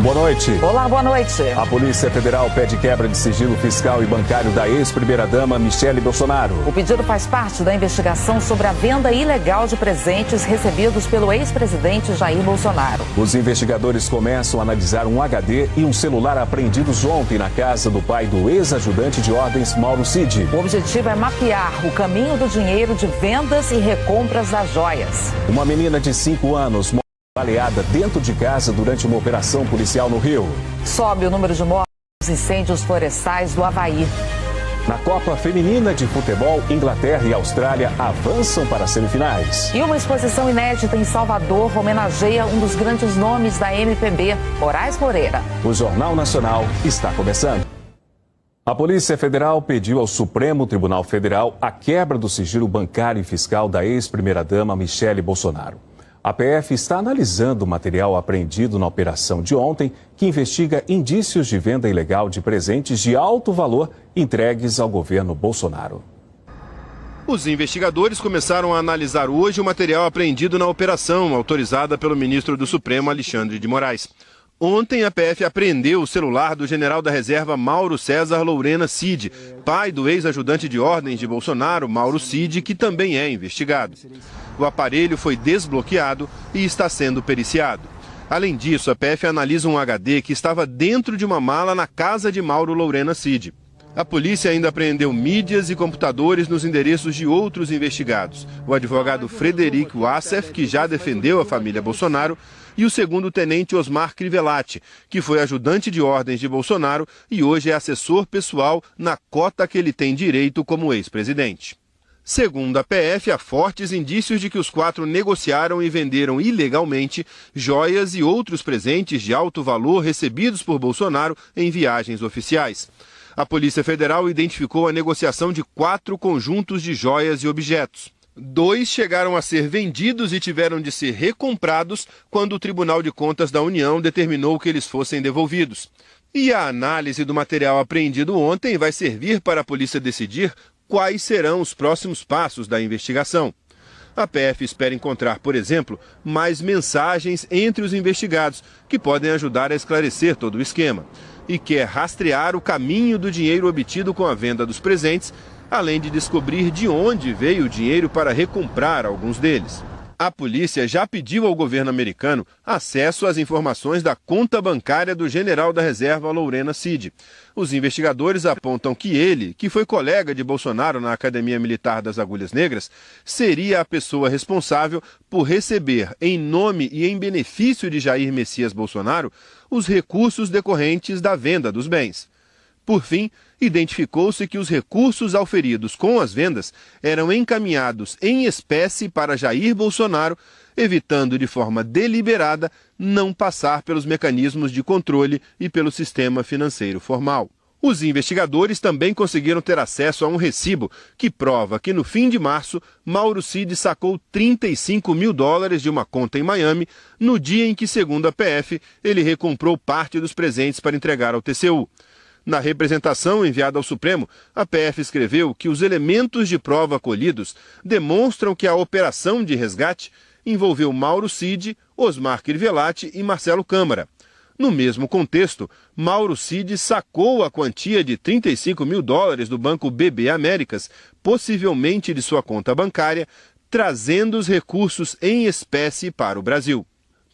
Boa noite. Olá, boa noite. A Polícia Federal pede quebra de sigilo fiscal e bancário da ex-primeira-dama Michele Bolsonaro. O pedido faz parte da investigação sobre a venda ilegal de presentes recebidos pelo ex-presidente Jair Bolsonaro. Os investigadores começam a analisar um HD e um celular apreendidos ontem na casa do pai do ex-ajudante de ordens Mauro Cid. O objetivo é mapear o caminho do dinheiro de vendas e recompras das joias. Uma menina de 5 anos morreu baleada dentro de casa durante uma operação policial no Rio. Sobe o número de mortos nos incêndios florestais do Havaí. Na Copa Feminina de Futebol, Inglaterra e Austrália avançam para as semifinais. E uma exposição inédita em Salvador homenageia um dos grandes nomes da MPB, Moraes Moreira. O Jornal Nacional está começando. A Polícia Federal pediu ao Supremo Tribunal Federal a quebra do sigilo bancário e fiscal da ex-primeira-dama Michele Bolsonaro. A PF está analisando o material apreendido na operação de ontem, que investiga indícios de venda ilegal de presentes de alto valor entregues ao governo Bolsonaro. Os investigadores começaram a analisar hoje o material apreendido na operação, autorizada pelo ministro do Supremo, Alexandre de Moraes. Ontem, a PF apreendeu o celular do general da reserva Mauro César Lourena Cid, pai do ex-ajudante de ordens de Bolsonaro, Mauro Cid, que também é investigado. O aparelho foi desbloqueado e está sendo periciado. Além disso, a PF analisa um HD que estava dentro de uma mala na casa de Mauro Lourena Cid. A polícia ainda apreendeu mídias e computadores nos endereços de outros investigados. O advogado Frederico Assef, que já defendeu a família Bolsonaro, e o segundo-tenente Osmar Crivellati, que foi ajudante de ordens de Bolsonaro e hoje é assessor pessoal na cota que ele tem direito como ex-presidente. Segundo a PF, há fortes indícios de que os 4 negociaram e venderam ilegalmente joias e outros presentes de alto valor recebidos por Bolsonaro em viagens oficiais. A Polícia Federal identificou a negociação de 4 conjuntos de joias e objetos. 2 chegaram a ser vendidos e tiveram de ser recomprados quando o Tribunal de Contas da União determinou que eles fossem devolvidos. E a análise do material apreendido ontem vai servir para a polícia decidir quais serão os próximos passos da investigação. A PF espera encontrar, por exemplo, mais mensagens entre os investigados, que podem ajudar a esclarecer todo o esquema. E quer rastrear o caminho do dinheiro obtido com a venda dos presentes, além de descobrir de onde veio o dinheiro para recomprar alguns deles. A polícia já pediu ao governo americano acesso às informações da conta bancária do general da reserva Lourena Cid. Os investigadores apontam que ele, que foi colega de Bolsonaro na Academia Militar das Agulhas Negras, seria a pessoa responsável por receber, em nome e em benefício de Jair Messias Bolsonaro, os recursos decorrentes da venda dos bens. Por fim, identificou-se que os recursos auferidos com as vendas eram encaminhados em espécie para Jair Bolsonaro, evitando de forma deliberada não passar pelos mecanismos de controle e pelo sistema financeiro formal. Os investigadores também conseguiram ter acesso a um recibo que prova que no fim de março, Mauro Cid sacou $35 mil de uma conta em Miami, no dia em que, segundo a PF, ele recomprou parte dos presentes para entregar ao TCU. Na representação enviada ao Supremo, a PF escreveu que os elementos de prova colhidos demonstram que a operação de resgate envolveu Mauro Cid, Osmar Crivellati e Marcelo Câmara. No mesmo contexto, Mauro Cid sacou a quantia de $35 mil do banco BB Américas, possivelmente de sua conta bancária, trazendo os recursos em espécie para o Brasil.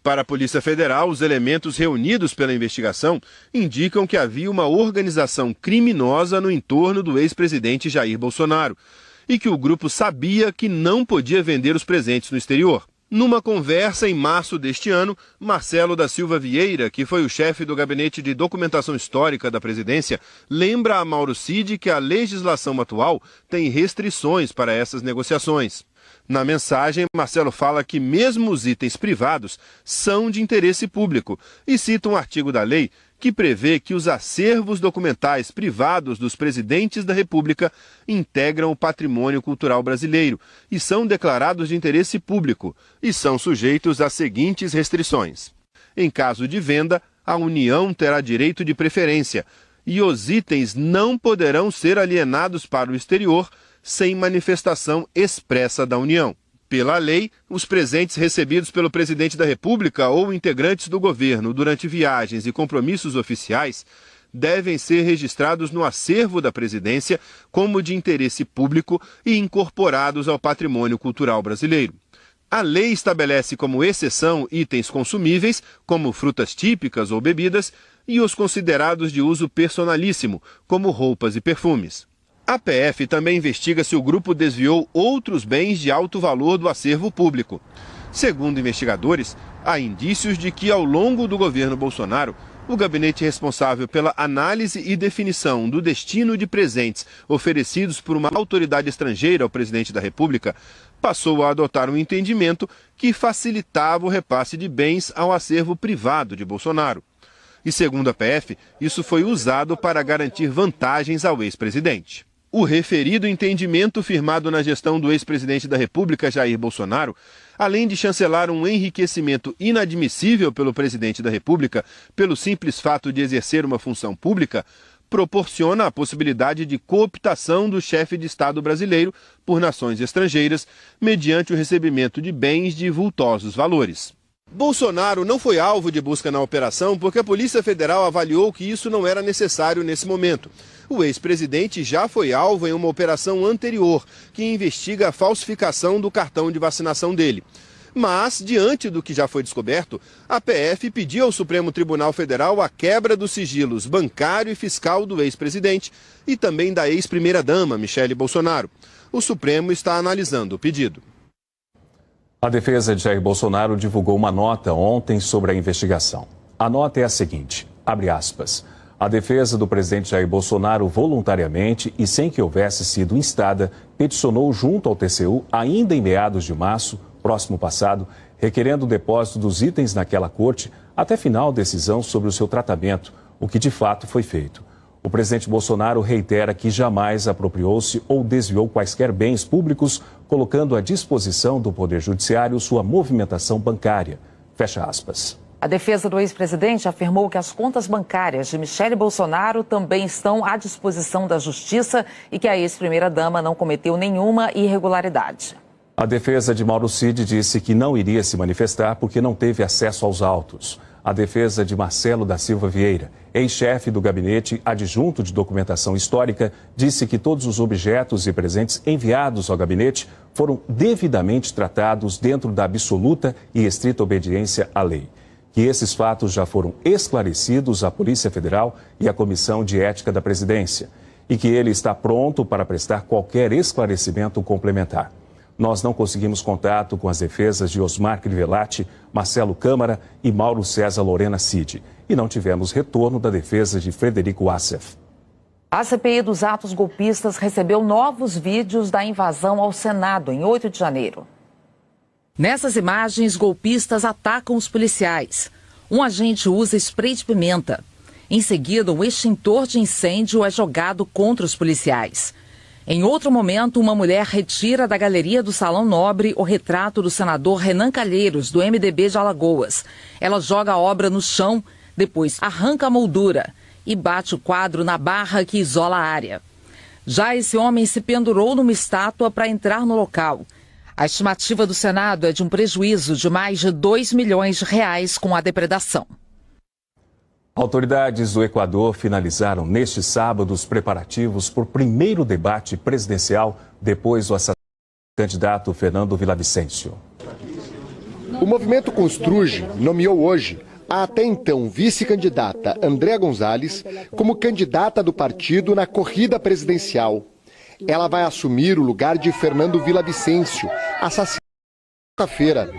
Para a Polícia Federal, os elementos reunidos pela investigação indicam que havia uma organização criminosa no entorno do ex-presidente Jair Bolsonaro e que o grupo sabia que não podia vender os presentes no exterior. Numa conversa em março deste ano, Marcelo da Silva Vieira, que foi o chefe do Gabinete de Documentação Histórica da Presidência, lembra a Mauro Cid que a legislação atual tem restrições para essas negociações. Na mensagem, Marcelo fala que mesmo os itens privados são de interesse público e cita um artigo da lei que prevê que os acervos documentais privados dos presidentes da República integram o patrimônio cultural brasileiro e são declarados de interesse público e são sujeitos às seguintes restrições. Em caso de venda, a União terá direito de preferência e os itens não poderão ser alienados para o exterior sem manifestação expressa da União. Pela lei, os presentes recebidos pelo presidente da República ou integrantes do governo durante viagens e compromissos oficiais devem ser registrados no acervo da presidência como de interesse público e incorporados ao patrimônio cultural brasileiro. A lei estabelece como exceção itens consumíveis, como frutas típicas ou bebidas, e os considerados de uso personalíssimo, como roupas e perfumes. A PF também investiga se o grupo desviou outros bens de alto valor do acervo público. Segundo investigadores, há indícios de que, ao longo do governo Bolsonaro, o gabinete responsável pela análise e definição do destino de presentes oferecidos por uma autoridade estrangeira ao presidente da República passou a adotar um entendimento que facilitava o repasse de bens ao acervo privado de Bolsonaro. E, segundo a PF, isso foi usado para garantir vantagens ao ex-presidente. O referido entendimento firmado na gestão do ex-presidente da República, Jair Bolsonaro, além de chancelar um enriquecimento inadmissível pelo presidente da República pelo simples fato de exercer uma função pública, proporciona a possibilidade de cooptação do chefe de Estado brasileiro por nações estrangeiras mediante o recebimento de bens de vultosos valores. Bolsonaro não foi alvo de busca na operação porque a Polícia Federal avaliou que isso não era necessário nesse momento. O ex-presidente já foi alvo em uma operação anterior, que investiga a falsificação do cartão de vacinação dele. Mas, diante do que já foi descoberto, a PF pediu ao Supremo Tribunal Federal a quebra dos sigilos bancário e fiscal do ex-presidente e também da ex-primeira-dama, Michele Bolsonaro. O Supremo está analisando o pedido. A defesa de Jair Bolsonaro divulgou uma nota ontem sobre a investigação. A nota é a seguinte, abre aspas, a defesa do presidente Jair Bolsonaro voluntariamente e sem que houvesse sido instada, peticionou junto ao TCU, ainda em meados de março, próximo passado, requerendo o depósito dos itens naquela corte até final decisão sobre o seu tratamento, o que de fato foi feito. O presidente Bolsonaro reitera que jamais apropriou-se ou desviou quaisquer bens públicos, colocando à disposição do Poder Judiciário sua movimentação bancária. Fecha aspas. A defesa do ex-presidente afirmou que as contas bancárias de Michele Bolsonaro também estão à disposição da Justiça e que a ex-primeira-dama não cometeu nenhuma irregularidade. A defesa de Mauro Cid disse que não iria se manifestar porque não teve acesso aos autos. A defesa de Marcelo da Silva Vieira, ex-chefe do Gabinete Adjunto de Documentação Histórica, disse que todos os objetos e presentes enviados ao gabinete foram devidamente tratados dentro da absoluta e estrita obediência à lei. Que esses fatos já foram esclarecidos à Polícia Federal e à Comissão de Ética da Presidência e que ele está pronto para prestar qualquer esclarecimento complementar. Nós não conseguimos contato com as defesas de Osmar Crivellati, Marcelo Câmara e Mauro César Lorena Cid. E não tivemos retorno da defesa de Frederico Assef. A CPI dos atos golpistas recebeu novos vídeos da invasão ao Senado em 8 de janeiro. Nessas imagens, golpistas atacam os policiais. Um agente usa spray de pimenta. Em seguida, um extintor de incêndio é jogado contra os policiais. Em outro momento, uma mulher retira da galeria do Salão Nobre o retrato do senador Renan Calheiros, do MDB de Alagoas. Ela joga a obra no chão, depois arranca a moldura e bate o quadro na barra que isola a área. Já esse homem se pendurou numa estátua para entrar no local. A estimativa do Senado é de um prejuízo de mais de R$2 milhões com a depredação. Autoridades do Equador finalizaram neste sábado os preparativos para o primeiro debate presidencial depois do assassinato do candidato Fernando Villavicencio. O movimento Construge nomeou hoje a até então vice-candidata Andréa Gonzalez como candidata do partido na corrida presidencial. Ela vai assumir o lugar de Fernando Villavicencio, assassinado na quarta-feira.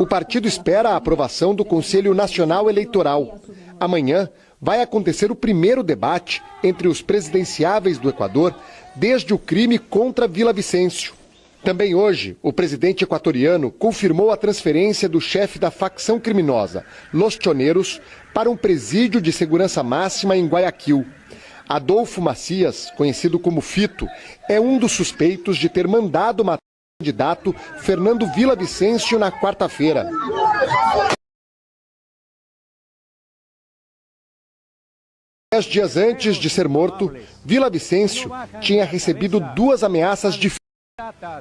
O partido espera a aprovação do Conselho Nacional Eleitoral. Amanhã vai acontecer o primeiro debate entre os presidenciáveis do Equador desde o crime contra Villavicencio. Também hoje, o presidente equatoriano confirmou a transferência do chefe da facção criminosa, Los Choneros, para um presídio de segurança máxima em Guayaquil. Adolfo Macias, conhecido como Fito, é um dos suspeitos de ter mandado matar o candidato Fernando Villavicencio na quarta-feira. 10 dias antes de ser morto, Villavicencio tinha recebido 2 ameaças de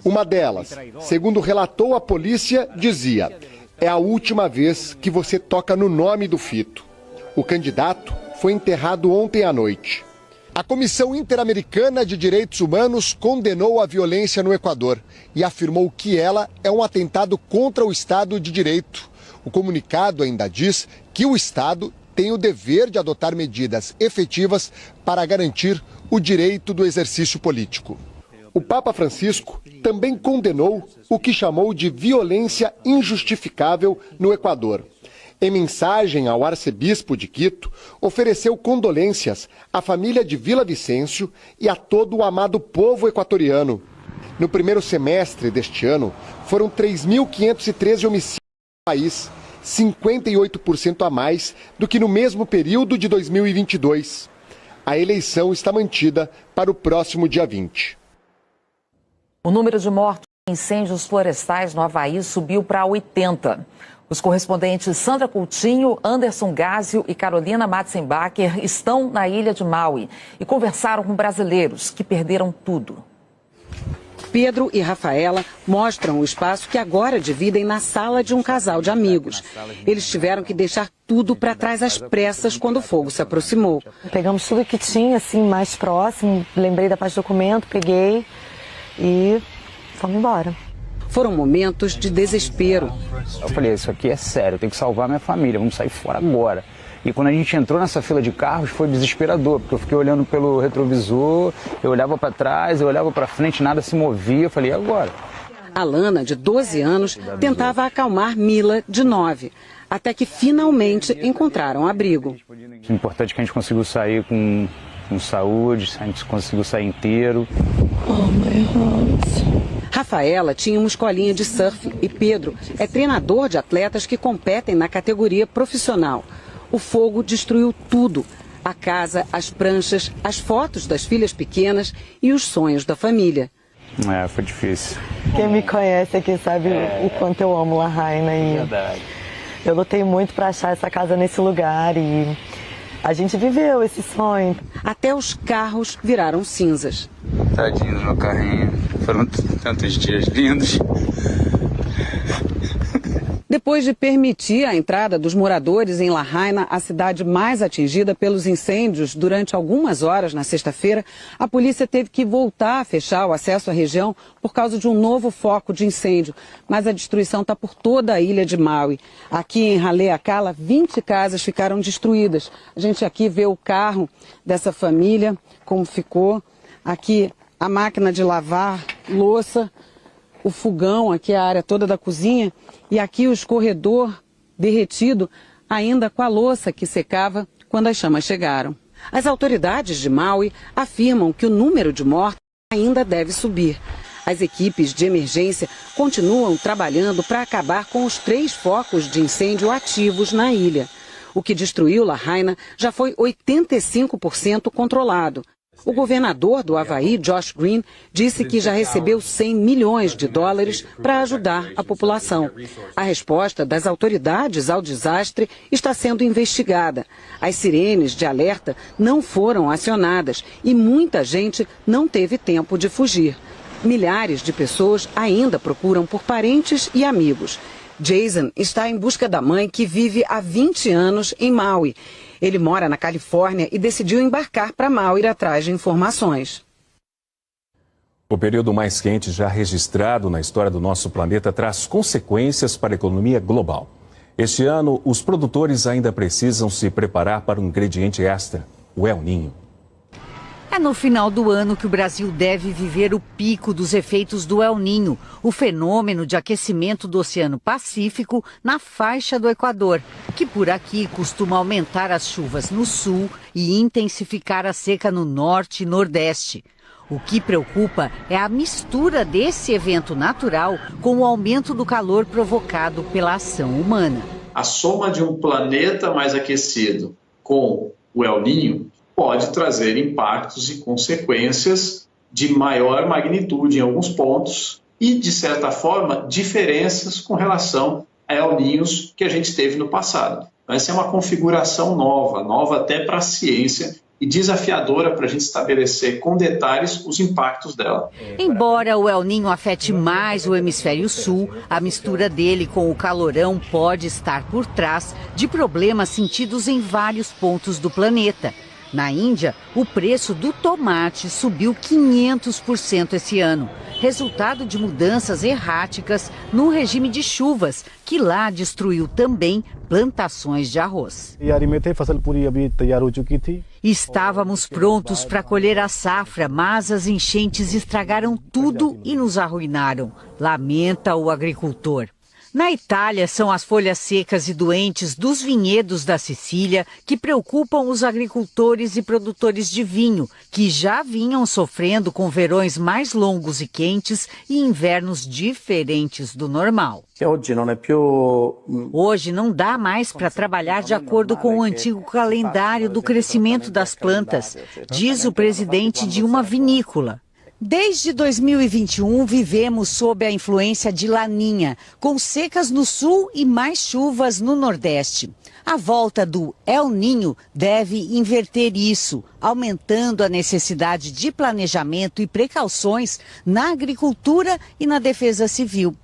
Uma delas, segundo relatou a polícia, dizia: é a última vez que você toca no nome do Fito. O candidato foi enterrado ontem à noite. A Comissão Interamericana de Direitos Humanos condenou a violência no Equador e afirmou que ela é um atentado contra o Estado de Direito. O comunicado ainda diz que o Estado tem o dever de adotar medidas efetivas para garantir o direito do exercício político. O Papa Francisco também condenou o que chamou de violência injustificável no Equador. Em mensagem ao arcebispo de Quito, ofereceu condolências à família de Vila Vicêncio e a todo o amado povo equatoriano. No primeiro semestre deste ano, foram 3.513 homicídios no país, 58% a mais do que no mesmo período de 2022. A eleição está mantida para o próximo dia 20. O número de mortos em incêndios florestais no Havaí subiu para 80. Os correspondentes Sandra Coutinho, Anderson Gásio e Carolina Matzenbacher estão na ilha de Maui e conversaram com brasileiros que perderam tudo. Pedro e Rafaela mostram o espaço que agora dividem na sala de um casal de amigos. Eles tiveram que deixar tudo para trás às pressas quando o fogo se aproximou. Pegamos tudo que tinha, assim, mais próximo, lembrei da parte do documento, peguei e fomos embora. Foram momentos de desespero. Eu falei, isso aqui é sério, eu tenho que salvar minha família, vamos sair fora agora. E quando a gente entrou nessa fila de carros foi desesperador, porque eu fiquei olhando pelo retrovisor, eu olhava para trás, eu olhava para frente, nada se movia, eu falei, e agora? Alana, de 12 anos, tentava acalmar Mila, de 9, até que finalmente encontraram abrigo. O importante é que a gente conseguiu sair com saúde, a gente conseguiu sair inteiro. Oh, my heart. Rafaela tinha uma escolinha de surf e Pedro é treinador de atletas que competem na categoria profissional. O fogo destruiu tudo: a casa, as pranchas, as fotos das filhas pequenas e os sonhos da família. Foi difícil. Quem me conhece aqui sabe o quanto eu amo Lahaina e verdade. Eu lutei muito para achar essa casa nesse lugar e a gente viveu esse sonho. Até os carros viraram cinzas. Tadinho do meu carrinho. Foram tantos dias lindos. Depois de permitir a entrada dos moradores em Lahaina, a cidade mais atingida pelos incêndios, durante algumas horas na sexta-feira, a polícia teve que voltar a fechar o acesso à região por causa de um novo foco de incêndio. Mas a destruição está por toda a ilha de Maui. Aqui em Haleakala, 20 casas ficaram destruídas. A gente aqui vê o carro dessa família, como ficou. Aqui a máquina de lavar louça, o fogão, aqui a área toda da cozinha, e aqui o escorredor derretido, ainda com a louça que secava quando as chamas chegaram. As autoridades de Maui afirmam que o número de mortos ainda deve subir. As equipes de emergência continuam trabalhando para acabar com os 3 focos de incêndio ativos na ilha. O que destruiu Lahaina já foi 85% controlado. O governador do Havaí, Josh Green, disse que já recebeu $100 milhões para ajudar a população. A resposta das autoridades ao desastre está sendo investigada. As sirenes de alerta não foram acionadas e muita gente não teve tempo de fugir. Milhares de pessoas ainda procuram por parentes e amigos. Jason está em busca da mãe que vive há 20 anos em Maui. Ele mora na Califórnia e decidiu embarcar para Maui ir atrás de informações. O período mais quente já registrado na história do nosso planeta traz consequências para a economia global. Este ano, os produtores ainda precisam se preparar para um ingrediente extra, o El Niño. É no final do ano que o Brasil deve viver o pico dos efeitos do El Niño, o fenômeno de aquecimento do Oceano Pacífico na faixa do Equador, que por aqui costuma aumentar as chuvas no sul e intensificar a seca no norte e nordeste. O que preocupa é a mistura desse evento natural com o aumento do calor provocado pela ação humana. A soma de um planeta mais aquecido com o El Niño pode trazer impactos e consequências de maior magnitude em alguns pontos e, de certa forma, diferenças com relação a El Niños que a gente teve no passado. Essa é uma configuração nova até para a ciência, e desafiadora para a gente estabelecer com detalhes os impactos dela. Embora o El Niño afete mais o hemisfério sul, a mistura dele com o calorão pode estar por trás de problemas sentidos em vários pontos do planeta. Na Índia, o preço do tomate subiu 500% esse ano, resultado de mudanças erráticas no regime de chuvas, que lá destruiu também plantações de arroz. Estávamos prontos para colher a safra, mas as enchentes estragaram tudo e nos arruinaram, lamenta o agricultor. Na Itália, são as folhas secas e doentes dos vinhedos da Sicília que preocupam os agricultores e produtores de vinho, que já vinham sofrendo com verões mais longos e quentes e invernos diferentes do normal. Hoje não dá mais para trabalhar de acordo com o antigo calendário do crescimento das plantas, diz o presidente de uma vinícola. Desde 2021, vivemos sob a influência de Laninha, com secas no sul e mais chuvas no Nordeste. A volta do El Niño deve inverter isso, aumentando a necessidade de planejamento e precauções na agricultura e na defesa civil.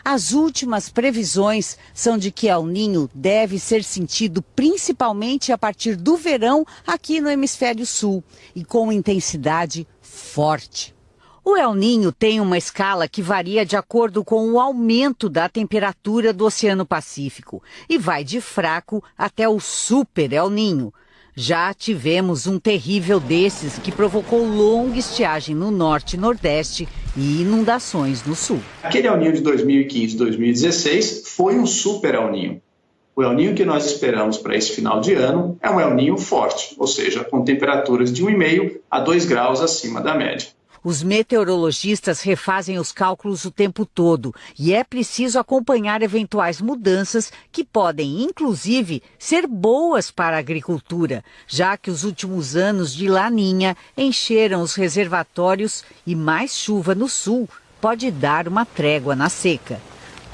As últimas previsões são de que El Niño deve ser sentido principalmente a partir do verão aqui no hemisfério sul e com intensidade forte. O El Niño tem uma escala que varia de acordo com o aumento da temperatura do Oceano Pacífico e vai de fraco até o super El Niño. Já tivemos um terrível desses que provocou longa estiagem no norte e nordeste e inundações no sul. Aquele El Niño de 2015 e 2016 foi um super El Niño. O El Niño que nós esperamos para esse final de ano é um El Niño forte, ou seja, com temperaturas de 1,5 a 2 graus acima da média. Os meteorologistas refazem os cálculos o tempo todo e é preciso acompanhar eventuais mudanças que podem, inclusive, ser boas para a agricultura, já que os últimos anos de Laninha encheram os reservatórios e mais chuva no sul pode dar uma trégua na seca.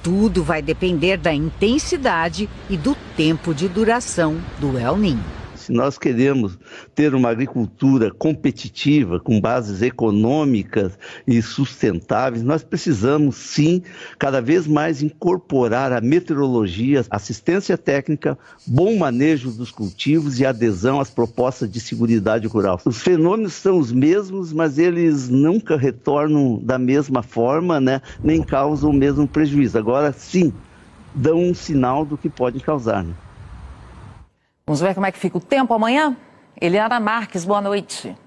Tudo vai depender da intensidade e do tempo de duração do El Niño. Se nós queremos ter uma agricultura competitiva, com bases econômicas e sustentáveis, nós precisamos, sim, cada vez mais incorporar a meteorologia, assistência técnica, bom manejo dos cultivos e adesão às propostas de seguridade rural. Os fenômenos são os mesmos, mas eles nunca retornam da mesma forma, né? Nem causam o mesmo prejuízo. Agora, sim, dão um sinal do que podem causar, né? Vamos ver como é que fica o tempo amanhã? Eliana Marques, boa noite.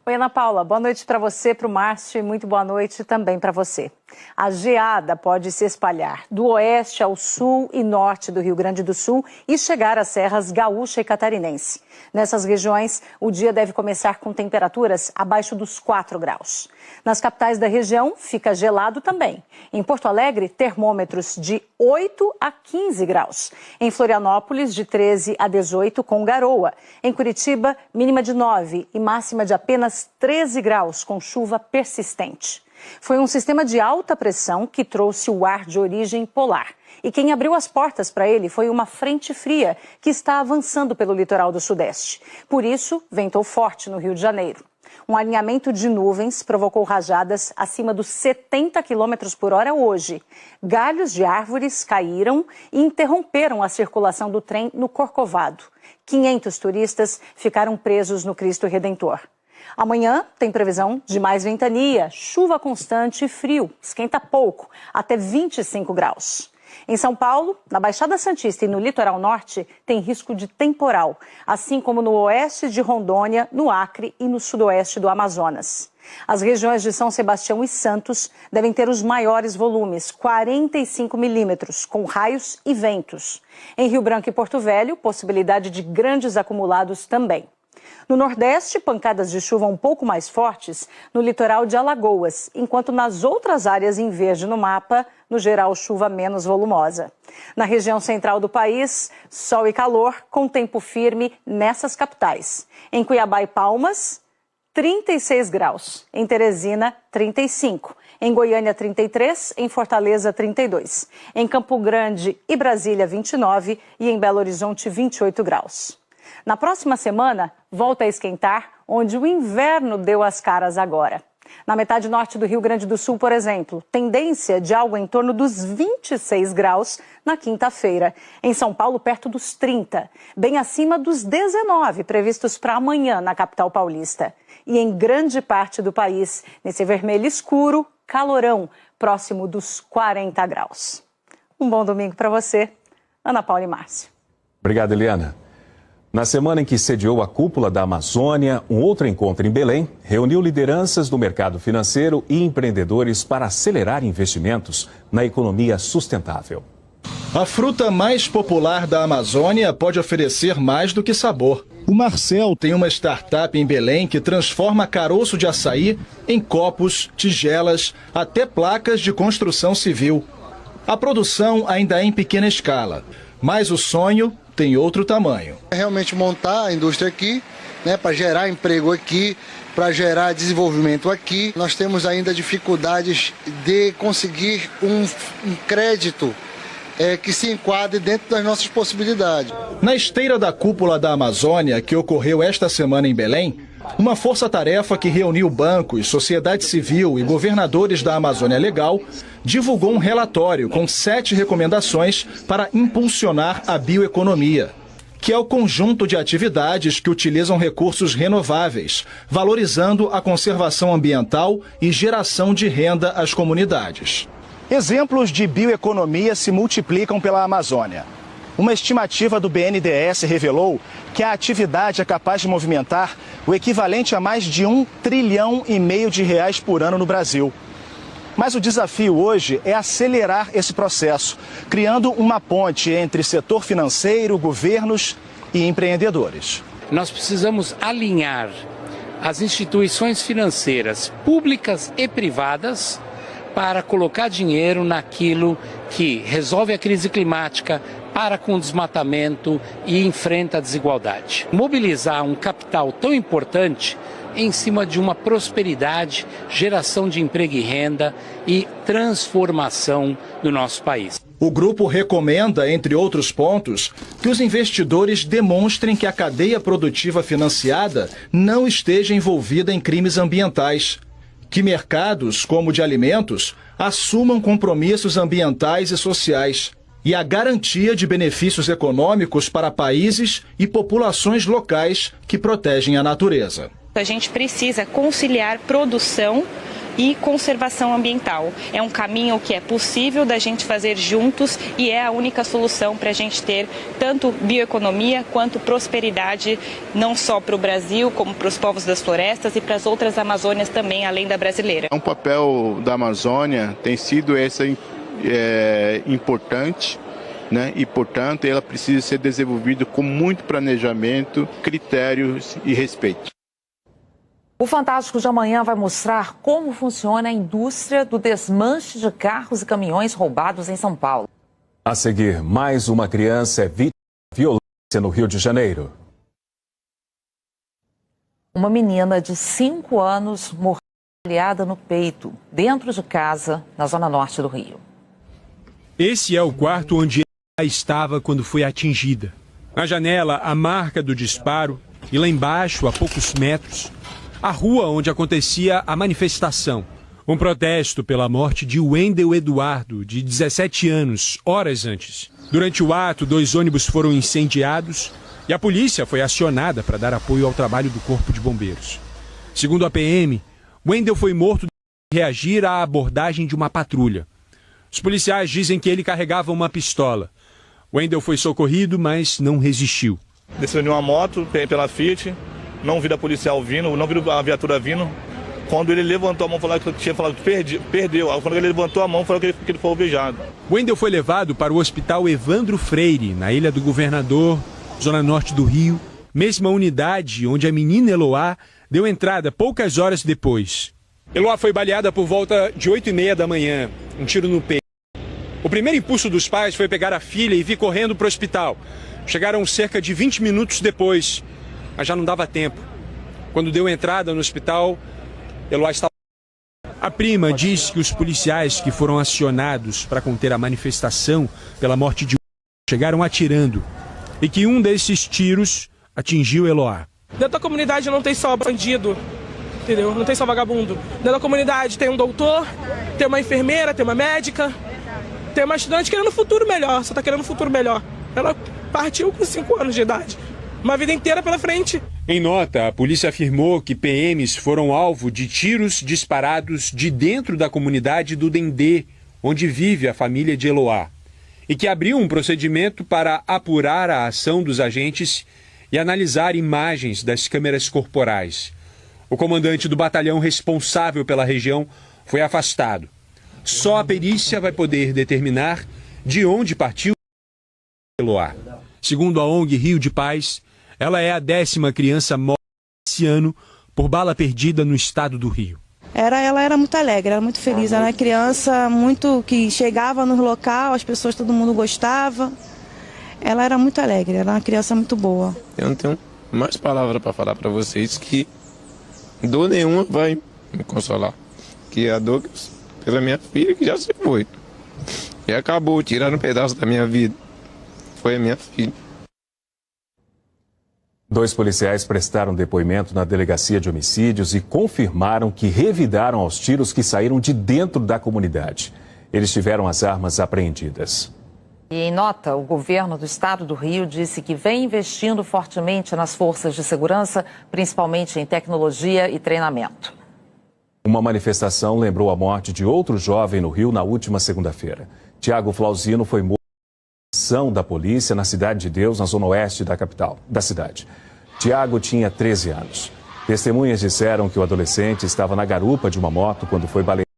Oi, Ana Paula, boa noite para você, para o Márcio e muito boa noite também para você. A geada pode se espalhar do oeste ao sul e norte do Rio Grande do Sul e chegar às serras gaúcha e catarinense. Nessas regiões, o dia deve começar com temperaturas abaixo dos 4 graus. Nas capitais da região, fica gelado também. Em Porto Alegre, termômetros de 8 a 15 graus. Em Florianópolis, de 13 a 18 com garoa. Em Curitiba, mínima de 9 e máxima de apenas 13 graus com chuva persistente. Foi um sistema de alta pressão que trouxe o ar de origem polar. E quem abriu as portas para ele foi uma frente fria que está avançando pelo litoral do Sudeste. Por isso, ventou forte no Rio de Janeiro. Um alinhamento de nuvens provocou rajadas acima dos 70 km por hora hoje. Galhos de árvores caíram e interromperam a circulação do trem no Corcovado. 500 turistas ficaram presos no Cristo Redentor. Amanhã tem previsão de mais ventania, chuva constante e frio. Esquenta pouco, até 25 graus. Em São Paulo, na Baixada Santista e no litoral norte, tem risco de temporal, assim como no oeste de Rondônia, no Acre e no sudoeste do Amazonas. As regiões de São Sebastião e Santos devem ter os maiores volumes, 45 milímetros, com raios e ventos. Em Rio Branco e Porto Velho, possibilidade de grandes acumulados também. No Nordeste, pancadas de chuva um pouco mais fortes no litoral de Alagoas, enquanto nas outras áreas em verde no mapa, no geral, chuva menos volumosa. Na região central do país, sol e calor, com tempo firme nessas capitais. Em Cuiabá e Palmas, 36 graus. Em Teresina, 35. Em Goiânia, 33. Em Fortaleza, 32. Em Campo Grande e Brasília, 29. E em Belo Horizonte, 28 graus. Na próxima semana, volta a esquentar, onde o inverno deu as caras agora. Na metade norte do Rio Grande do Sul, por exemplo, tendência de algo em torno dos 26 graus na quinta-feira. Em São Paulo, perto dos 30, bem acima dos 19 previstos para amanhã na capital paulista. E em grande parte do país, nesse vermelho escuro, calorão, próximo dos 40 graus. Um bom domingo para você, Ana Paula e Márcio. Obrigado, Eliana. Na semana em que sediou a Cúpula da Amazônia, um outro encontro em Belém reuniu lideranças do mercado financeiro e empreendedores para acelerar investimentos na economia sustentável. A fruta mais popular da Amazônia pode oferecer mais do que sabor. O Marcel tem uma startup em Belém que transforma caroço de açaí em copos, tigelas, até placas de construção civil. A produção ainda é em pequena escala, mas o sonho tem outro tamanho. É realmente montar a indústria aqui, para gerar emprego aqui, para gerar desenvolvimento aqui. Nós temos ainda dificuldades de conseguir um crédito que se enquadre dentro das nossas possibilidades. Na esteira da Cúpula da Amazônia, que ocorreu esta semana em Belém, uma força-tarefa que reuniu bancos, sociedade civil e governadores da Amazônia Legal divulgou um relatório com 7 recomendações para impulsionar a bioeconomia, que é o conjunto de atividades que utilizam recursos renováveis, valorizando a conservação ambiental e geração de renda às comunidades. Exemplos de bioeconomia se multiplicam pela Amazônia. Uma estimativa do BNDES revelou que a atividade é capaz de movimentar o equivalente a mais de R$1,5 trilhão de reais por ano no Brasil. Mas o desafio hoje é acelerar esse processo, criando uma ponte entre setor financeiro, governos e empreendedores. Nós precisamos alinhar as instituições financeiras públicas e privadas para colocar dinheiro naquilo que resolve a crise climática, para com o desmatamento e enfrenta a desigualdade. Mobilizar um capital tão importante em cima de uma prosperidade, geração de emprego e renda e transformação do nosso país. O grupo recomenda, entre outros pontos, que os investidores demonstrem que a cadeia produtiva financiada não esteja envolvida em crimes ambientais, que mercados, como o de alimentos, assumam compromissos ambientais e sociais e a garantia de benefícios econômicos para países e populações locais que protegem a natureza. A gente precisa conciliar produção e conservação ambiental. É um caminho que é possível da gente fazer juntos e é a única solução para a gente ter tanto bioeconomia quanto prosperidade, não só para o Brasil, como para os povos das florestas e para as outras Amazônias também, além da brasileira. O papel da Amazônia tem sido importante, e, portanto, ela precisa ser desenvolvida com muito planejamento, critérios e respeito. O Fantástico de amanhã vai mostrar como funciona a indústria do desmanche de carros e caminhões roubados em São Paulo. A seguir, mais uma criança é vítima de violência no Rio de Janeiro. Uma menina de 5 anos morreu baleada no peito, dentro de casa, na zona norte do Rio. Esse é o quarto onde ela estava quando foi atingida. Na janela, a marca do disparo e lá embaixo, a poucos metros, a rua onde acontecia a manifestação. Um protesto pela morte de Wendel Eduardo, de 17 anos, horas antes. Durante o ato, 2 ônibus foram incendiados e a polícia foi acionada para dar apoio ao trabalho do Corpo de Bombeiros. Segundo a PM, Wendel foi morto depois de reagir à abordagem de uma patrulha. Os policiais dizem que ele carregava uma pistola. Wendel foi socorrido, mas não resistiu. Desceu de uma moto pela Fiat. Não vi a policial vindo, não vi a viatura vindo. Quando ele levantou a mão, falou que tinha falado que perdeu. Quando ele levantou a mão, falou que ele foi alvejado. Wendel foi levado para o Hospital Evandro Freire, na Ilha do Governador, zona norte do Rio. Mesma unidade onde a menina Eloá deu entrada poucas horas depois. Eloá foi baleada por volta de 8h30 da manhã, um tiro no peito. O primeiro impulso dos pais foi pegar a filha e vir correndo para o hospital. Chegaram cerca de 20 minutos depois, mas já não dava tempo. Quando deu entrada no hospital, Eloá estava... A prima diz que os policiais que foram acionados para conter a manifestação pela morte de chegaram atirando e que um desses tiros atingiu Eloá. Dentro da comunidade não tem só bandido, entendeu? Não tem só vagabundo. Dentro da comunidade tem um doutor, tem uma enfermeira, tem uma médica, tem uma estudante querendo um futuro melhor, só tá querendo um futuro melhor. Ela partiu com 5 anos de idade, uma vida inteira pela frente. Em nota, a polícia afirmou que PMs foram alvo de tiros disparados de dentro da comunidade do Dendê, onde vive a família de Eloá, e que abriu um procedimento para apurar a ação dos agentes e analisar imagens das câmeras corporais. O comandante do batalhão responsável pela região foi afastado. Só a perícia vai poder determinar de onde partiu Eloá. Segundo a ONG Rio de Paz, ela é a 10ª criança morta esse ano por bala perdida no estado do Rio. Ela era muito alegre, era muito feliz, era uma criança muito que chegava no local, as pessoas, todo mundo gostava. Ela era muito alegre, era uma criança muito boa. Eu não tenho mais palavras para falar para vocês que dor nenhuma vai me consolar. Que a dor pela minha filha que já se foi. E acabou, tiraram um pedaço da minha vida. Foi a minha filha. 2 policiais prestaram depoimento na delegacia de homicídios e confirmaram que revidaram aos tiros que saíram de dentro da comunidade. Eles tiveram as armas apreendidas. E em nota, o governo do estado do Rio disse que vem investindo fortemente nas forças de segurança, principalmente em tecnologia e treinamento. Uma manifestação lembrou a morte de outro jovem no Rio na última segunda-feira. Tiago Flauzino foi morto por ação da polícia na Cidade de Deus, na zona oeste da cidade. Tiago tinha 13 anos. Testemunhas disseram que o adolescente estava na garupa de uma moto quando foi baleado.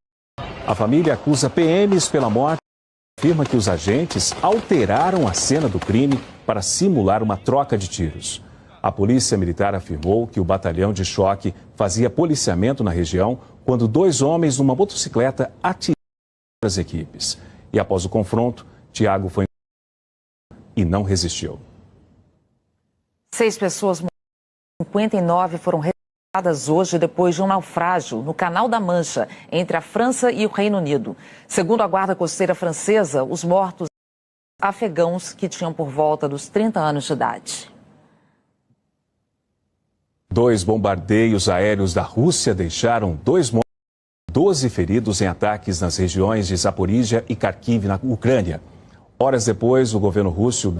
A família acusa PMs pela morte e afirma que os agentes alteraram a cena do crime para simular uma troca de tiros. A polícia militar afirmou que o batalhão de choque fazia policiamento na região quando 2 homens numa motocicleta atiraram as equipes. E após o confronto, Tiago foi e não resistiu. 6 pessoas morreram, 59 foram resgatadas hoje depois de um naufrágio no Canal da Mancha, entre a França e o Reino Unido. Segundo a Guarda Costeira francesa, os mortos eram afegãos que tinham por volta dos 30 anos de idade. 2 bombardeios aéreos da Rússia deixaram 2 mortos e 12 feridos em ataques nas regiões de Zaporíjia e Kharkiv, na Ucrânia. Horas depois, o governo russo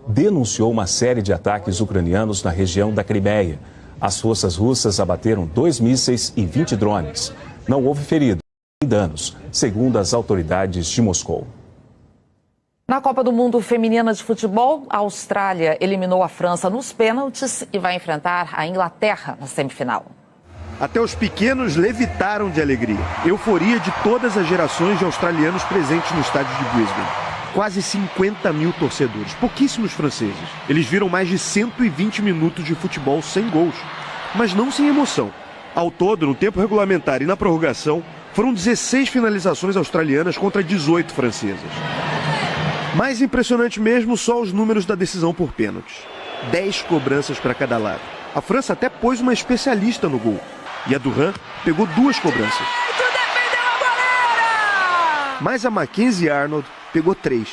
denunciou uma série de ataques ucranianos na região da Crimeia. As forças russas abateram 2 mísseis e 20 drones. Não houve feridos nem danos, segundo as autoridades de Moscou. Na Copa do Mundo Feminina de Futebol, a Austrália eliminou a França nos pênaltis e vai enfrentar a Inglaterra na semifinal. Até os pequenos levitaram de alegria. Euforia de todas as gerações de australianos presentes no estádio de Brisbane. Quase 50 mil torcedores, pouquíssimos franceses. Eles viram mais de 120 minutos de futebol sem gols, mas não sem emoção. Ao todo, no tempo regulamentar e na prorrogação, foram 16 finalizações australianas contra 18 francesas. Mais impressionante mesmo, só os números da decisão por pênaltis. 10 cobranças para cada lado. A França até pôs uma especialista no gol. E a Duran pegou 2 cobranças. Mas a Mackenzie Arnold pegou 3.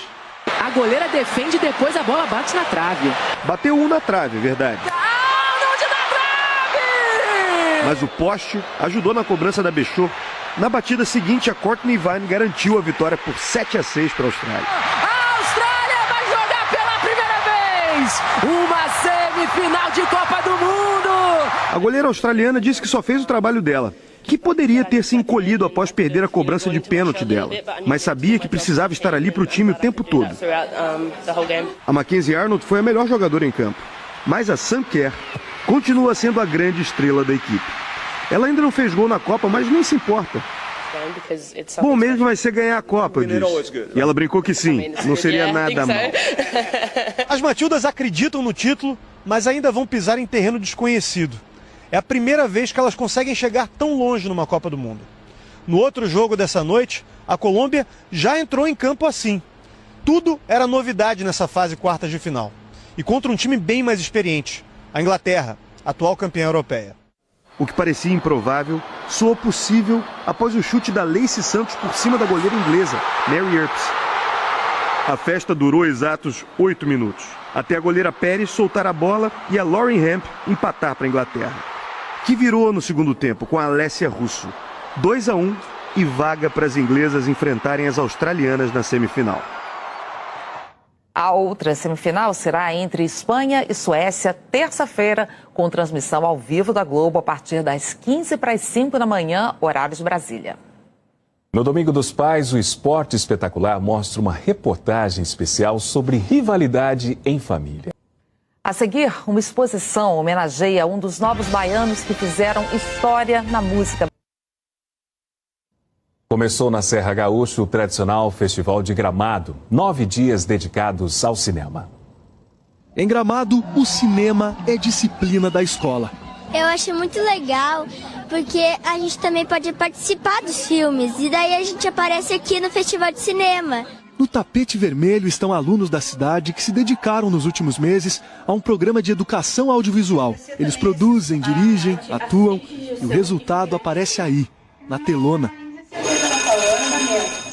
A goleira defende e depois a bola bate na trave. Bateu 1 na trave, é verdade. Arnold na trave! Mas o poste ajudou na cobrança da Bechot. Na batida seguinte, a Courtney Vine garantiu a vitória por 7-6 para a Austrália. A Austrália vai jogar pela primeira vez uma semifinal de Copa do Mundo! A goleira australiana disse que só fez o trabalho dela, que poderia ter se encolhido após perder a cobrança de pênalti dela, mas sabia que precisava estar ali para o time o tempo todo. A Mackenzie Arnold foi a melhor jogadora em campo, mas a Sam Kerr continua sendo a grande estrela da equipe. Ela ainda não fez gol na Copa, mas nem se importa. Bom mesmo vai ser ganhar a Copa, eu disse. E ela brincou que sim, não seria nada mal. As Matildas acreditam no título, mas ainda vão pisar em terreno desconhecido. É a primeira vez que elas conseguem chegar tão longe numa Copa do Mundo. No outro jogo dessa noite, a Colômbia já entrou em campo assim. Tudo era novidade nessa fase quartas de final. E contra um time bem mais experiente, a Inglaterra, atual campeã europeia. O que parecia improvável soou possível após o chute da Lacey Santos por cima da goleira inglesa, Mary Earps. A festa durou exatos 8 minutos. até a goleira Pérez soltar a bola e a Lauren Hemp empatar para a Inglaterra, que virou no segundo tempo com a Alessia Russo. 2-1 e vaga para as inglesas enfrentarem as australianas na semifinal. A outra semifinal será entre Espanha e Suécia, terça-feira, com transmissão ao vivo da Globo a partir das 15h45 da manhã, horário de Brasília. No Domingo dos Pais, o Esporte Espetacular mostra uma reportagem especial sobre rivalidade em família. A seguir, uma exposição homenageia um dos novos baianos que fizeram história na música. Começou na Serra Gaúcha o tradicional Festival de Gramado, 9 dias dedicados ao cinema. Em Gramado, o cinema é disciplina da escola. Eu acho muito legal, porque a gente também pode participar dos filmes, e daí a gente aparece aqui no Festival de Cinema. No tapete vermelho estão alunos da cidade que se dedicaram nos últimos meses a um programa de educação audiovisual. Eles produzem, dirigem, atuam e o resultado aparece aí, na telona.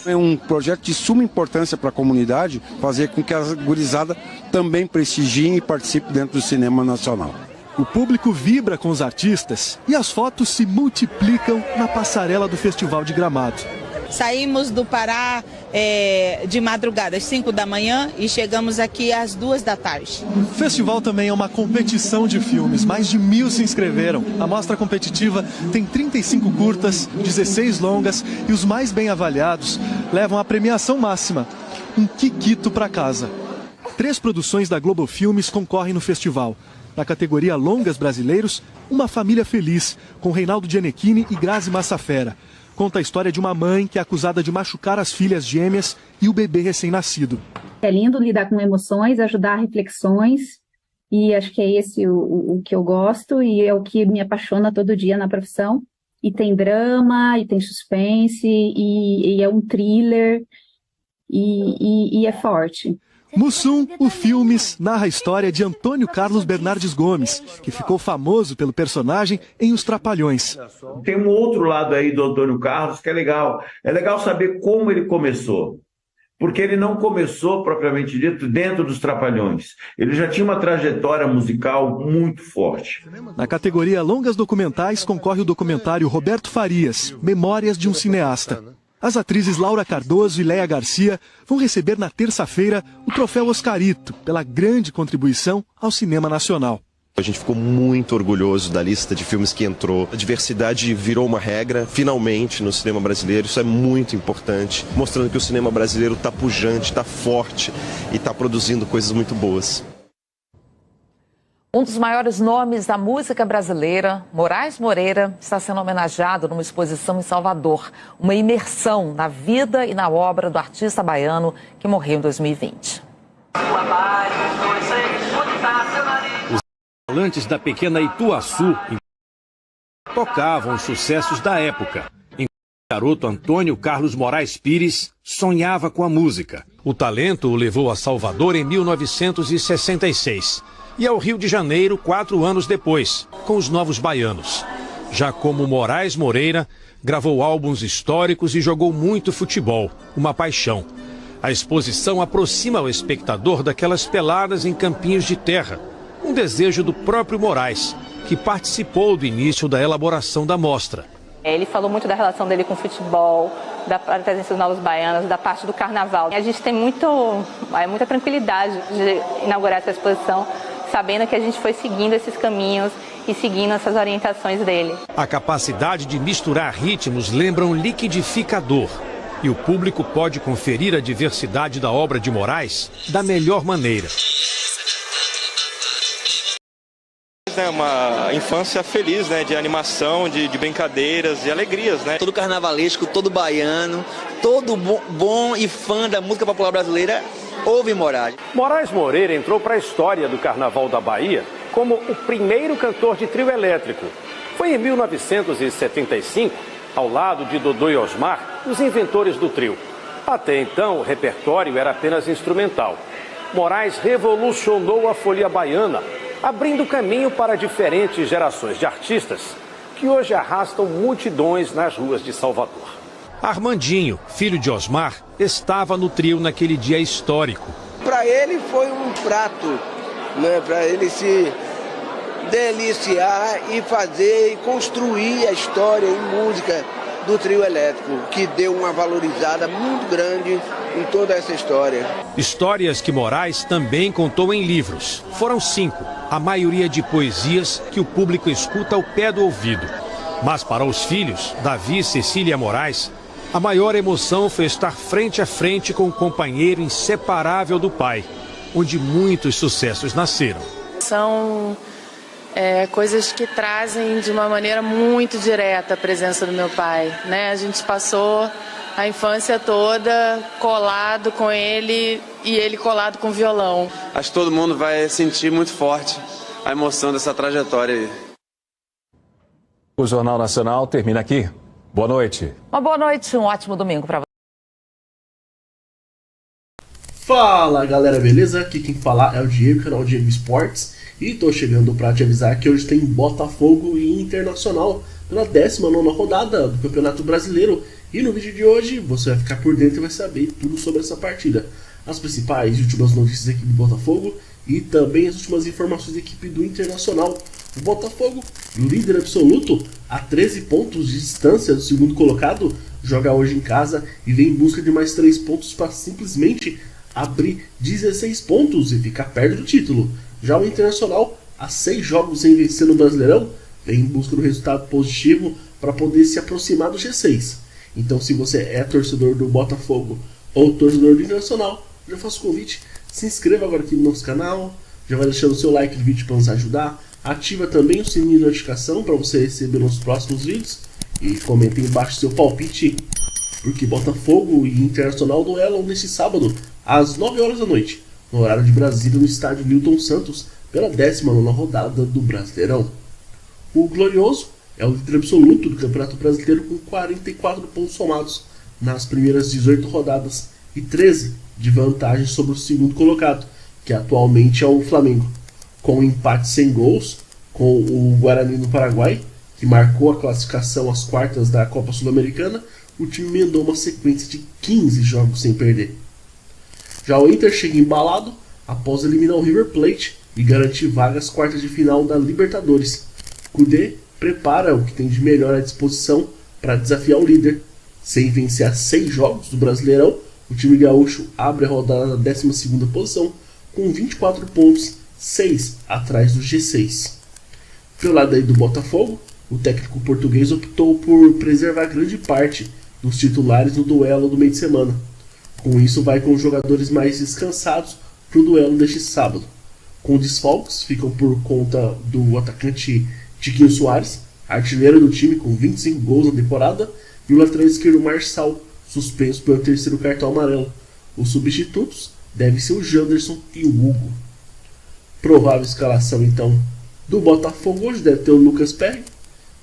É um projeto de suma importância para a comunidade, fazer com que a gurizada também prestigiem e participe dentro do cinema nacional. O público vibra com os artistas e as fotos se multiplicam na passarela do Festival de Gramado. Saímos do Pará de madrugada, às 5 da manhã, e chegamos aqui às 2 da tarde. O festival também é uma competição de filmes. Mais de 1.000 se inscreveram. A mostra competitiva tem 35 curtas, 16 longas e os mais bem avaliados levam a premiação máxima, um quiquito para casa. 3 produções da Globo Filmes concorrem no festival. Na categoria Longas Brasileiros, Uma Família Feliz, com Reinaldo Gianecchini e Grazi Massafera. Conta a história de uma mãe que é acusada de machucar as filhas gêmeas e o bebê recém-nascido. É lindo lidar com emoções, ajudar reflexões, e acho que é esse o que eu gosto e é o que me apaixona todo dia na profissão. E tem drama, e tem suspense, e é um thriller, e é forte. Mussum, o Filmes, narra a história de Antônio Carlos Bernardes Gomes, que ficou famoso pelo personagem em Os Trapalhões. Tem um outro lado aí do Antônio Carlos que é legal. É legal saber como ele começou. Porque ele não começou, propriamente dito, dentro dos Trapalhões. Ele já tinha uma trajetória musical muito forte. Na categoria Longas Documentais concorre o documentário Roberto Farias, Memórias de um Cineasta. As atrizes Laura Cardoso e Léa Garcia vão receber na terça-feira o troféu Oscarito, pela grande contribuição ao cinema nacional. A gente ficou muito orgulhoso da lista de filmes que entrou. A diversidade virou uma regra, finalmente, no cinema brasileiro. Isso é muito importante, mostrando que o cinema brasileiro está pujante, está forte e está produzindo coisas muito boas. Um dos maiores nomes da música brasileira, Moraes Moreira, está sendo homenageado numa exposição em Salvador. Uma imersão na vida e na obra do artista baiano que morreu em 2020. Os falantes da pequena Ituaçu tocavam os sucessos da época. Enquanto o garoto Antônio Carlos Moraes Pires sonhava com a música. O talento o levou a Salvador em 1966. E ao Rio de Janeiro 4 anos depois, com os Novos Baianos. Já como Moraes Moreira, gravou álbuns históricos e jogou muito futebol, uma paixão. A exposição aproxima o espectador daquelas peladas em campinhos de terra, um desejo do próprio Moraes, que participou do início da elaboração da mostra. Ele falou muito da relação dele com o futebol, da presença dos Novos Baianos, da parte do carnaval. A gente tem muita tranquilidade de inaugurar essa exposição, sabendo que a gente foi seguindo esses caminhos e seguindo essas orientações dele. A capacidade de misturar ritmos lembra um liquidificador. E o público pode conferir a diversidade da obra de Moraes da melhor maneira. É uma infância feliz, né? De animação, de brincadeiras, de alegrias, né? Todo carnavalesco, todo baiano, todo bom e fã da música popular brasileira ouve Moraes. Moraes Moreira entrou para a história do Carnaval da Bahia como o primeiro cantor de trio elétrico. Foi em 1975, ao lado de Dodô e Osmar, os inventores do trio. Até então, o repertório era apenas instrumental. Moraes revolucionou a folia baiana, abrindo caminho para diferentes gerações de artistas que hoje arrastam multidões nas ruas de Salvador. Armandinho, filho de Osmar, estava no trio naquele dia histórico. Para ele foi um prato, né? Para ele se deliciar e fazer e construir a história em música do trio elétrico, que deu uma valorizada muito grande em toda essa história. Histórias que Moraes também contou em livros. Foram 5, a maioria de poesias que o público escuta ao pé do ouvido. Mas para os filhos, Davi e Cecília Moraes, a maior emoção foi estar frente a frente com o companheiro inseparável do pai, onde muitos sucessos nasceram. São coisas que trazem de uma maneira muito direta a presença do meu pai, né? A gente passou a infância toda colado com ele e ele colado com o violão. Acho que todo mundo vai sentir muito forte a emoção dessa trajetória aí. O Jornal Nacional termina aqui. Boa noite. Uma boa noite, um ótimo domingo para você. Fala galera, beleza? Aqui quem fala é o Diego, canal Diego Esportes. E tô chegando para te avisar que hoje tem Botafogo e Internacional pela 19ª rodada do Campeonato Brasileiro. E no vídeo de hoje você vai ficar por dentro e vai saber tudo sobre essa partida. As principais e últimas notícias da equipe do Botafogo e também as últimas informações da equipe do Internacional. O Botafogo, líder absoluto, a 13 pontos de distância do segundo colocado, joga hoje em casa e vem em busca de mais 3 pontos para simplesmente abrir 16 pontos e ficar perto do título. Já o Internacional, a 6 jogos sem vencer no Brasileirão, vem em busca do resultado positivo para poder se aproximar do G6. Então, se você é torcedor do Botafogo ou torcedor do Internacional, já faço o convite, se inscreva agora aqui no nosso canal, já vai deixando o seu like no vídeo para nos ajudar, ativa também o sininho de notificação para você receber nos próximos vídeos e comente aí embaixo seu palpite, porque Botafogo e Internacional duelam neste sábado às 9 horas da noite, no horário de Brasília, no estádio Newton Santos, pela 19ª rodada do Brasileirão. O Glorioso é o líder absoluto do Campeonato Brasileiro com 44 pontos somados nas primeiras 18 rodadas e 13 de vantagem sobre o segundo colocado, que atualmente é o Flamengo. Com um empate sem gols com o Guarani do Paraguai, que marcou a classificação às quartas da Copa Sul-Americana, o time emendou uma sequência de 15 jogos sem perder. Já o Inter chega embalado após eliminar o River Plate e garantir vagas às quartas de final da Libertadores. Kudê prepara o que tem de melhor à disposição para desafiar o líder. Sem vencer a 6 jogos do Brasileirão, o time gaúcho abre a rodada na 12ª posição com 24 pontos, 6 atrás do G6. Pelo lado aí do Botafogo, o técnico português optou por preservar grande parte dos titulares no duelo do meio de semana. Com isso, vai com os jogadores mais descansados para o duelo deste sábado. Com desfalques, ficam por conta do atacante Tiquinho Soares, artilheiro do time com 25 gols na temporada, e o lateral esquerdo Marçal, suspenso pelo 3º cartão amarelo. Os substitutos devem ser o Janderson e o Hugo. Provável escalação então do Botafogo hoje deve ter o Lucas Perry,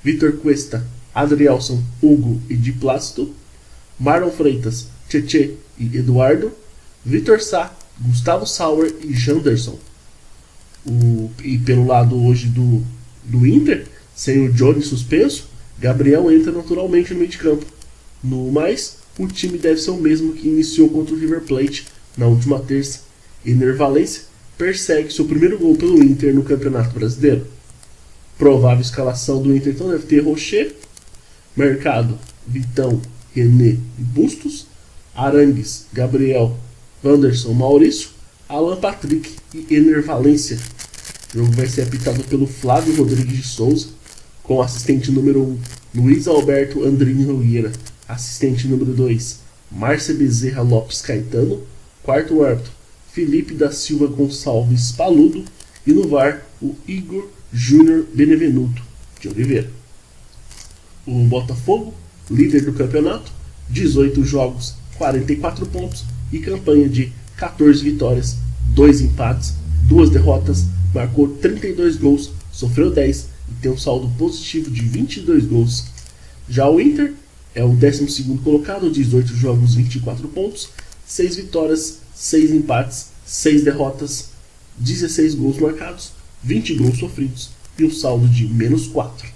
Vitor Cuesta, Adrielson, Hugo e Di Plácido, Marlon Freitas, Tchê e Eduardo, Vitor Sá, Gustavo Sauer e Janderson. E pelo lado hoje do Inter, sem o Johnny suspenso, Gabriel entra naturalmente no meio de campo. No mais, o time deve ser o mesmo que iniciou contra o River Plate na última terça. Ener Valencia persegue seu primeiro gol pelo Inter no Campeonato Brasileiro. Provável escalação do Inter então deve ter Rocher, Mercado, Vitão, René e Bustos, Arangues, Gabriel, Wanderson, Maurício, Alan Patrick e Ener Valencia. O jogo vai ser apitado pelo Flávio Rodrigues de Souza, com assistente número 1, Luiz Alberto Andrini Nogueira, assistente número 2, Márcia Bezerra Lopes Caetano, quarto árbitro, Felipe da Silva Gonçalves Paludo e no VAR, o Igor Júnior Benevenuto de Oliveira. O Botafogo, líder do campeonato, 18 jogos, 44 pontos e campanha de 14 vitórias, 2 empates, 2 derrotas, marcou 32 gols, sofreu 10 e tem um saldo positivo de 22 gols. Já o Inter é o 12º colocado, 18 jogos, 24 pontos, 6 vitórias, 6 empates, 6 derrotas, 16 gols marcados, 20 gols sofridos e um saldo de -4.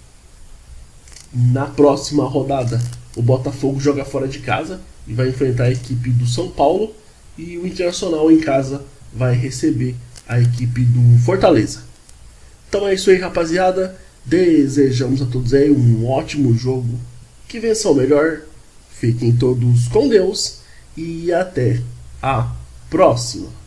Na próxima rodada, o Botafogo joga fora de casa e vai enfrentar a equipe do São Paulo, e o Internacional em casa vai receber a equipe do Fortaleza. Então é isso aí, rapaziada. Desejamos a todos aí um ótimo jogo. Que vença o melhor. Fiquem todos com Deus. E até a próxima.